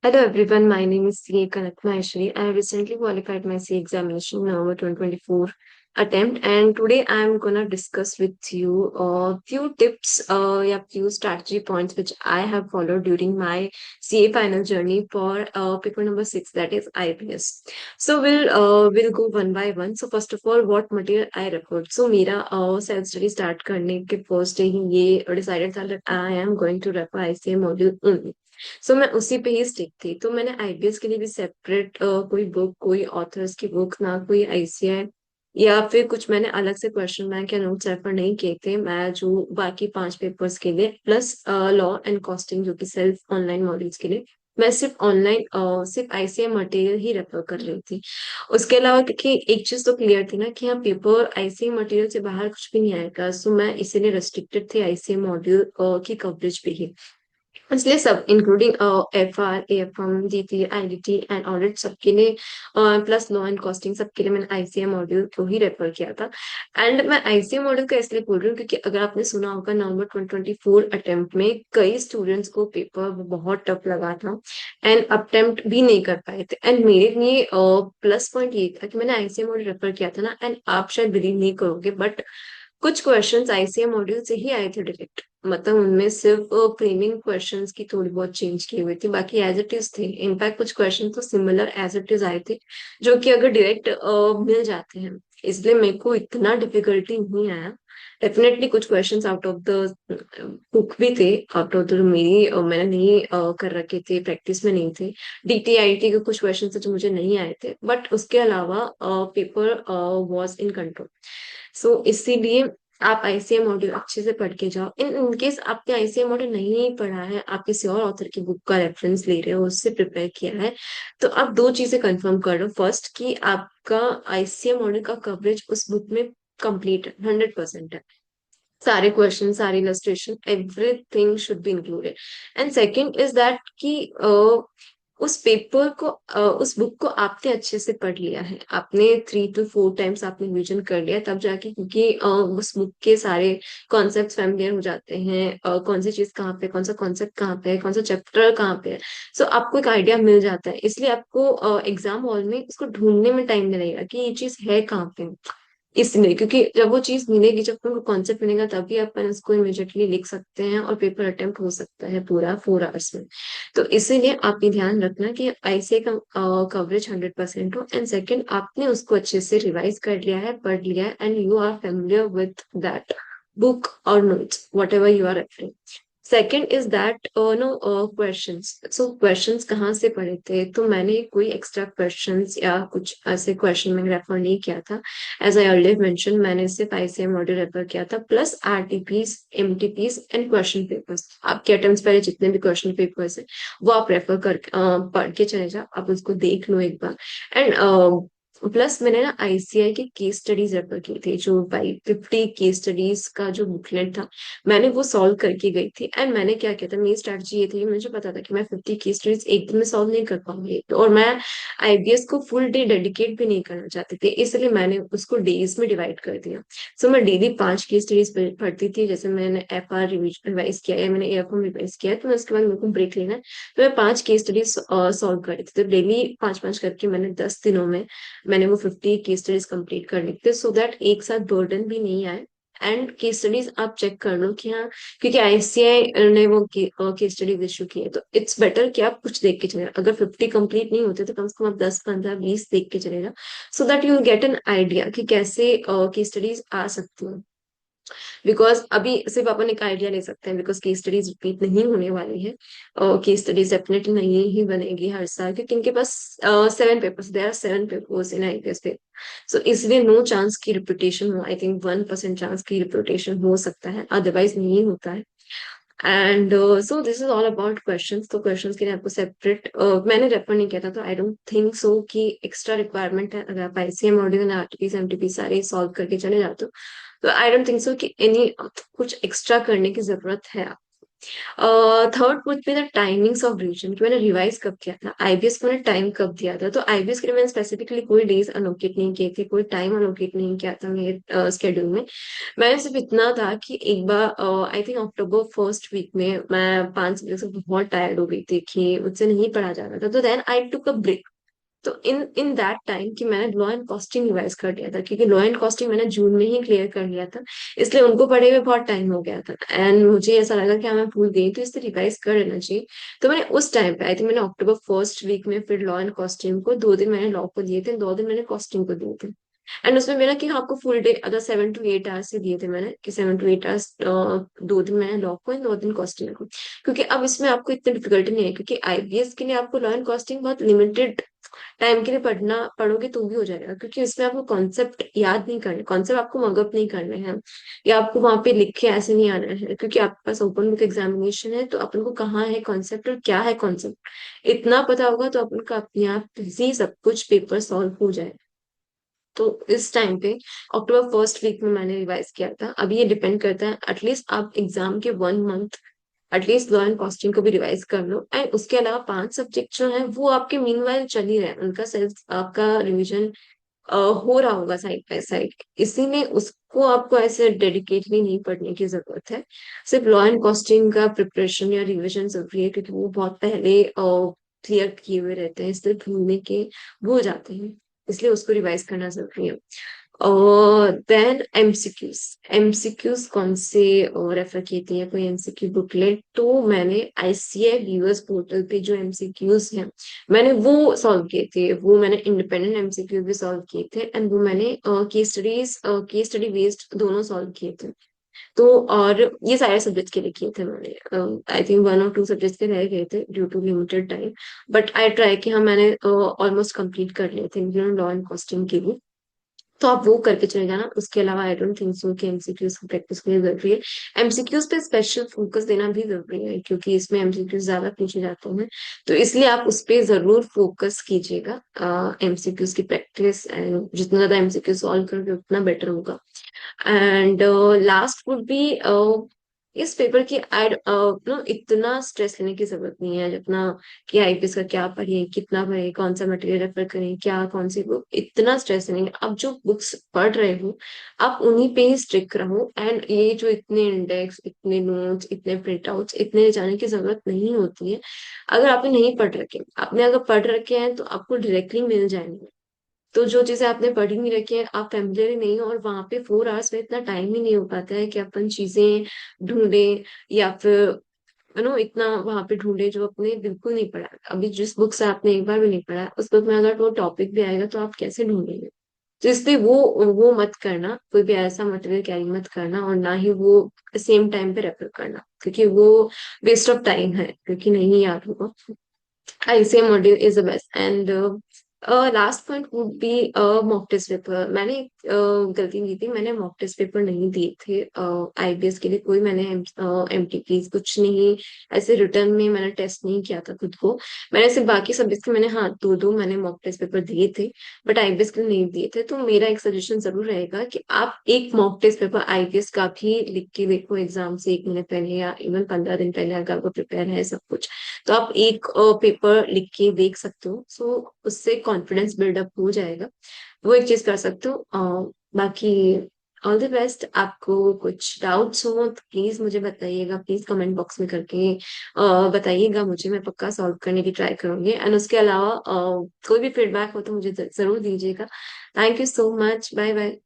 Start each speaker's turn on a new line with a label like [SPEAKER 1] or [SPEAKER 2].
[SPEAKER 1] Hello everyone, my name is CA Kanak Maheshwari. I recently qualified my CA examination in November 2024 attempt, and today I'm gonna discuss with you a few tips, yeah, few strategy points which I have followed during my CA final journey for paper number 6, that is IPS. So we'll go one by one. So first of all, what material I referred. So मेरा self study start करने के first day ही ये decided था that I am going to refer ICA module only. सो मैं उसी पे ही stick थी। तो मैंने आईबीएस के लिए भी सेपरेट कोई बुक, कोई ऑथर्स की बुक, ना कोई आईसीआई या फिर कुछ मैंने अलग से क्वेश्चन बैंक या नोट्स रेफर नहीं किए थे। मैं जो बाकी 5 पेपर्स के लिए प्लस लॉ एंड कॉस्टिंग जो कि सेल्फ ऑनलाइन मॉड्यूल्स के लिए मैं सिर्फ ऑनलाइन सिर्फ आईसीआई मटेरियल ही रेफर कर रही थी। उसके अलावा क्योंकि एक चीज तो क्लियर थी ना कि हाँ पेपर आईसीआई मटेरियल से बाहर कुछ भी नहीं आएगा, सो मैं इसीलिए रेस्ट्रिक्टेड थी आईसीआई मॉड्यूल की कवरेज पे ही। इसलिए सब including F R F M GT IDT and audit सबके लिए प्लस लॉ एंड कॉस्टिंग सबके लिए मैंने आईसीए मॉड्यूल को ही रेफर किया था। एंड मैं आईसीए मॉड्यूल का इसलिए बोल रही हूँ क्योंकि अगर आपने सुना होगा नवंबर 2024 अटेम्प्ट में कई स्टूडेंट्स को पेपर बहुत टफ लगा था एंड अटेम्प्ट भी नहीं कर पाए थे। एंड मेरे लिए प्लस पॉइंट ये था कि मैंने आईसीए मॉड्यूल रेफर किया था ना, एंड आप शायद बिलीव नहीं करोगे बट कुछ क्वेश्चंस आईसीएम मॉड्यूल से ही आए थे डायरेक्ट। मतलब उनमें सिर्फ फ्रेमिंग क्वेश्चंस की थोड़ी बहुत चेंज की हुई थी, बाकी एज इट इज थे। इनफैक्ट कुछ क्वेश्चन तो सिमिलर एज इट इज आए थे जो कि अगर डायरेक्ट मिल जाते हैं, इसलिए मेरे को इतना डिफिकल्टी नहीं आया। डेफिनेटली कुछ questions out of the book भी थे, आउट ऑफ द मेरी मैंने नहीं कर रखे थे, प्रैक्टिस में नहीं थे। डीटीआईटी के कुछ क्वेश्चन थे जो मुझे नहीं आए थे, बट उसके अलावा पेपर वाज इन कंट्रोल। सो इसीलिए आप आईसीए मॉड्यूल अच्छे से पढ़ के जाओ। इन इनकेस आपने आईसीए मॉड्यूल नहीं पढ़ा है, आप किसी और ऑथर की बुक का रेफरेंस ले रहे हो, उससे प्रिपेयर किया है, तो आप दो चीजें कंफर्म कर लो। फर्स्ट कि आपका आईसीए मॉड्यूल का कवरेज उस बुक में कंप्लीट है, 100% है। सारे क्वेश्चन, सारी illustration, everything should be included. And second is that कि उस पेपर को उस बुक को आपने अच्छे से पढ़ लिया है, आपने 3 to 4 टाइम्स आपने रिवीजन कर लिया तब जाके, क्योंकि उस बुक के सारे कॉन्सेप्ट फैमिलियर हो जाते हैं, कौन सी चीज कहाँ पे, कौन सा कॉन्सेप्ट कहाँ पे है, कौन सा चैप्टर कहाँ पे है। सो आपको एक आइडिया मिल जाता है, इसलिए आपको एग्जाम हॉल में उसको ढूंढने में टाइम नहीं लगेगा कि ये चीज है कहाँ पे। इसलिए क्योंकि जब वो चीज मिलेगी, जब तुमको कॉन्सेप्ट मिलेगा, तभी अपन उसको इमिडिएटली लिख सकते हैं और पेपर अटेम्प्ट हो सकता है पूरा 4 आवर्स में। तो इसीलिए आप ये ध्यान रखना कि आईसीए का कवरेज 100% हो, एंड सेकंड आपने उसको अच्छे से रिवाइज कर लिया है, पढ़ लिया है, and you are familiar with that book और notes whatever you are referring. Second is that no questions. So questions कहाँ से पढ़े थे, तो मैंने कोई एक्स्ट्रा क्वेश्चंस या कुछ ऐसे क्वेश्चन में रेफर नहीं किया था। एज आई ऑलरेडी मेंशन, मैंने सिर्फ आईसीएम मॉड्यूल रेफर किया था plus RTPs, MTPs and question papers. आपके अटेम्प्ट्स पहले जितने भी क्वेश्चन पेपर्स है वो आप रेफर कर पढ़ के चले जाओ, आप उसको देख लो एक बार। एंड प्लस मैंने ना आईसीआई की केस स्टडीज रेफर की थी, जो भाई 50 केस स्टडीज का जो बुकलेट था, मैंने वो सॉल्व करके गई थी। एंड मैंने क्या किया था, मेरी स्ट्रेटजी ये थी, मुझे पता था कि मैं 50 केस स्टडीज एक दिन में सॉल्व नहीं कर पाऊंगी, और मैं आईबीएस को फुल डे डेडिकेट भी नहीं करना चाहती थी, इसलिए मैंने उसको डेज में डिवाइड कर दिया। सो मैं डेली 5 केस स्टडीज पढ़ती थी। जैसे मैंने एफ आर रिवाइज किया या मैंने एफ एम रिवाइज किया, तो मैं उसके बाद मेरे को ब्रेक लेना है, तो मैं 5 केस स्टडीज सॉल्व कर रही थी। तो डेली 5-5 करके मैंने 10 दिनों में मैंने वो 50 केस स्टडीज कंप्लीट कर ली थी, सो दैट एक साथ बर्डन भी नहीं आए। एंड केस स्टडीज आप चेक कर लो कि हाँ, क्योंकि आईसीआई ने वो केस स्टडीज इशू की है, तो इट्स बेटर कि आप कुछ देख के चले जाओ। अगर 50 कंप्लीट नहीं होते तो कम से कम आप 10, 15, 20 देख के चले जाओ, so that you get an idea कि कैसे केस स्टडीज आ सकती हैं। बिकॉज अभी सिर्फ अपन एक आइडिया ले सकते हैं, बिकॉज केस स्टडीज रिपीट नहीं होने वाली है, और केस स्टडीज डेफिनेटली नहीं ही बनेगी हर साल, क्योंकि इनके पास 7 papers, there are 7 papers in IPS पे। सो इसलिए नो चांस की रिपीटेशन हो, आई थिंक 1% चांस की रिपीटेशन हो सकता है, अदरवाइज नहीं होता है। And so this is all about questions. तो क्वेश्चंस के लिए आपको सेपरेट मैंने रेफर नहीं किया था, तो आई डोंट थिंक सो कि एक्स्ट्रा रिक्वायरमेंट है। अगर आप आईसीएम मॉड्यूल आरटीपी एमटीपी सारे सॉल्व करके चले जाते हो, तो आई डोंट थिंक सो कि एनी कुछ एक्स्ट्रा करने की जरूरत है। Third would be the timings of revision, कि मैंने रिवाइज कब किया था, आईबीएस को मैंने टाइम कब दिया था। तो आईबीएस के लिए मैंने स्पेसिफिकली कोई डेज अलोकेट नहीं किए थे, कोई टाइम अलोकेट नहीं किया था मेरे स्केड्यूल में। मैंने सिर्फ इतना था कि एक बार I think October first week में मैं 5 बजे से बहुत टायर्ड हो गई थी कि मुझसे नहीं पढ़ा जा रहा था, तो then I took a break. तो इन इन दैट टाइम कि मैंने लॉ एंड कॉस्टिंग रिवाइज कर लिया था, क्योंकि लॉ एंड कॉस्टिंग मैंने जून में ही क्लियर कर लिया था, इसलिए उनको पढ़े हुए बहुत टाइम हो गया था एंड मुझे ऐसा लगा कि हाँ मैं भूल गई, तो इससे रिवाइज कर लेना चाहिए। तो मैंने उस टाइम पे आई थिंक मैंने अक्टूबर फर्स्ट वीक में फिर लॉ एंड कॉस्टिंग को 2 दिन मैंने लॉ को दिए थे, 2 दिन मैंने कॉस्टिंग को दिए थे। एंड उसमें मेरा कि हाँ, आपको फुल डे अगर 7 to 8 आवर्स से दिए थे मैंने, कि 7 to 8 आवर्स 2 दिन मैंने लॉ को एंड 2 दिन कॉस्टिंग को। क्योंकि अब इसमें आपको इतनी डिफिकल्टी नहीं है, क्योंकि आईबीएस के लिए आपको लॉ एंड कॉस्टिंग बहुत लिमिटेड टाइम के लिए पढ़ना पढ़ोगे तो भी हो जाएगा, क्योंकि इसमें आपको कॉन्सेप्ट याद नहीं करने, कॉन्सेप्ट आपको मगअप नहीं करने हैं, या आपको वहां पे लिख के ऐसे नहीं आना है, क्योंकि आपके पास ओपन बुक एग्जामिनेशन है, तो अपन को कहाँ है कॉन्सेप्ट और क्या है कॉन्सेप्ट इतना पता होगा, तो अपन का अपने आप ही सब कुछ पेपर सॉल्व हो जाए। तो इस टाइम पे अक्टूबर फर्स्ट वीक में मैंने रिवाइज किया था। अभी ये डिपेंड करता है, एटलीस्ट आप एग्जाम के 1 month at least law and costing को भी रिवाइज कर लो, एंड उसके अलावा 5 सब्जेक्ट जो है वो आपके मीनवाइल चल ही रहे हैं, उनका सेल्फ आपका रिवीजन हो रहा होगा साइड बाय साइड, इसीलिए उसको आपको ऐसे डेडिकेटली नहीं पढ़ने की जरूरत है। सिर्फ लॉ एंड कॉस्टिंग का प्रिपरेशन या रिवीजन जरूरी है, क्योंकि वो बहुत पहले क्लियर किए हुए रहते हैं, इसलिए भूलने के भूल जाते हैं, इसलिए उसको रिवाइज करना जरूरी है। और देन एमसीक्यूज, एमसीक्यूज कौन से रेफर किए थे, या कोई एमसीक्यू बुकलेट, तो मैंने आईसीए व्यूअर्स पोर्टल पे जो एमसीक्यूज हैं मैंने वो सॉल्व किए थे, वो मैंने इंडिपेंडेंट एमसीक्यू भी सॉल्व किए थे, एंड वो मैंने केस स्टडी बेस्ड दोनों सॉल्व किए थे। तो और ये सारे सब्जेक्ट के लिए किए थे मैंने, आई थिंक 1 और 2 सब्जेक्ट के रह गए थे due to limited time, but I try कि हाँ मैंने ऑलमोस्ट कंप्लीट कर लिए थे लॉ एंड कॉस्टिंग के लिए। तो आप वो करके चले जाना, उसके अलावा आई डोंट थिंक सो कि एमसीक्यूज की प्रैक्टिस के लिए जरूरी है। एमसीक्यूज पे स्पेशल फोकस देना भी जरूरी है, क्योंकि इसमें एमसीक्यूज ज्यादा पूछे जाते हैं, तो इसलिए आप उस पे जरूर फोकस कीजिएगा एमसीक्यूज की प्रैक्टिस, एंड जितना ज्यादा एमसीक्यू सॉल्व करोगे उतना बेटर होगा। एंड लास्ट वुड बी, इस पेपर की एड नो इतना स्ट्रेस लेने की जरूरत नहीं है जितना कि आईपीएस का क्या पढ़े, कितना पढ़े, कौन सा मटेरियल रेफर करें, क्या कौन सी बुक, इतना स्ट्रेस नहीं है। आप जो बुक्स पढ़ रहे हो आप उन्हीं पे ही स्टिक रहो, एंड ये जो इतने इंडेक्स, इतने नोट्स, इतने प्रिंट आउट्स, इतने ले जाने की जरूरत नहीं होती है। अगर आपने नहीं पढ़ रखे, आपने अगर पढ़ रखे हैं तो आपको डायरेक्टली मिल जाएंगे। तो जो चीजें आपने पढ़ी नहीं रखी है, आप फेमिलियर ही नहीं हो, और वहां पे 4 आवर्स में इतना टाइम ही नहीं हो पाता है कि अपन चीजें ढूंढे, या फिर इतना वहां पे ढूंढे जो आपने बिल्कुल नहीं पढ़ा है। अभी जिस बुक से आपने एक बार भी नहीं पढ़ा है, उस बुक में अगर वो टॉपिक भी आएगा तो आप कैसे ढूंढेंगे। तो इसलिए वो मत करना, कोई भी ऐसा मटेरियल कैरी मत करना, और ना ही वो सेम टाइम पे रेफर करना, क्योंकि वो वेस्ट ऑफ टाइम है, क्योंकि नहीं याद होगा। ICM module is the best. And last point would be mock test paper. मैंने गलती की थी, मैंने mock test paper नहीं दिए थे आईबीएस के लिए, कोई मैंने एमटीपीज कुछ नहीं, ऐसे रिटर्न में मैंने टेस्ट नहीं किया था खुद को। मैंने सिर्फ बाकी सब्जेक्ट के मैंने हाँ दो दो मैंने मॉक टेस्ट पेपर दिए थे, बट आईबीएस के लिए नहीं दिए थे। तो मेरा एक सजेशन जरूर रहेगा कि आप एक मॉक टेस्ट पेपर आईबीएस का भी लिख के देखो एग्जाम से 1 महीने पहले, या इवन 15 दिन पहले, अगर आपको प्रिपेयर है सब कुछ, तो आप एक पेपर लिख के देख सकते हो। सो उससे कॉन्फिडेंस बिल्डअप हो जाएगा, वो एक चीज कर सकते हो। बाकी ऑल द बेस्ट। आपको कुछ डाउट्स हो तो प्लीज मुझे बताइएगा, प्लीज कमेंट बॉक्स में करके बताइएगा मुझे, मैं पक्का सॉल्व करने की ट्राई करूंगी। एंड उसके अलावा कोई भी फीडबैक हो तो मुझे जरूर दीजिएगा। Thank you so much, bye bye.